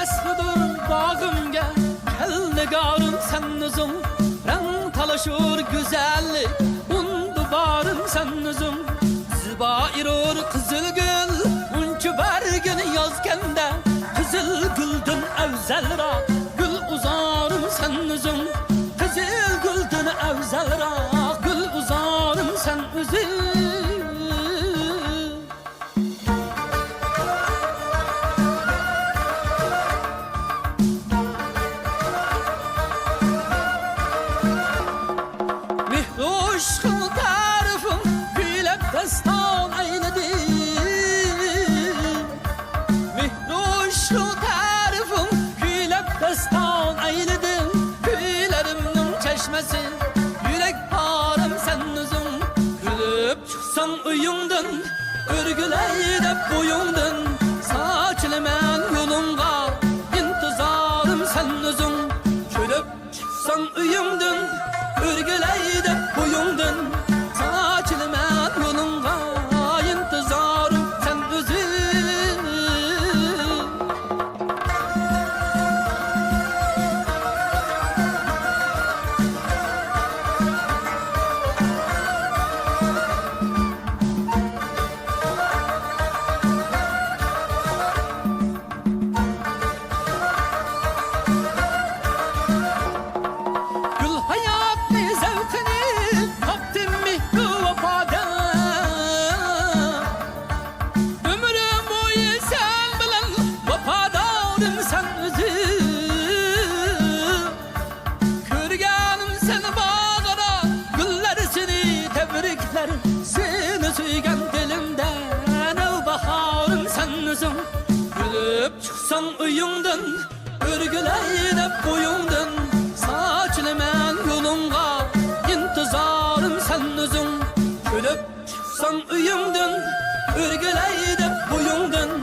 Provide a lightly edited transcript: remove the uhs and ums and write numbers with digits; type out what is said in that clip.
Feslidir bağımga Gel nigarım sen özüm Rang talaşır güzellik Undu barım sen özüm Ziba irur kızıl gül Unçu bergin yazganda Kızıl güldün evzelra Gül uzarım sen özüm Kızıl güldün evzelra Gül uzarım sen özüm Aşkın tarifim güylep destan eyledi Aşkın tarifim güylep destan eyledim Güllerimnin çeşmesi yürek parım sen özüm Gülüp çıksam uyumdun örgüleydep boyumdun Saçılmen yolunga intizarım sen özüm Gülüp çıksam uyumdun örgüleydep boyumdun Saçılmen yolunga intizarım sen özüm Gül hayat ne zevkini kaptım mihri vefada Ömrüm boyu sen bilen vefadarım sen özüm Körgenim seni bağlara güller seni tebrikler Seni suygan dilimden ev baharım sen özüm Gülüp çıksan uyumdun örgüleydep boyumdun Saçılmen yolunga intizarım sen özüm Gülüp çıksan uyumdun örgüleydep boyumdun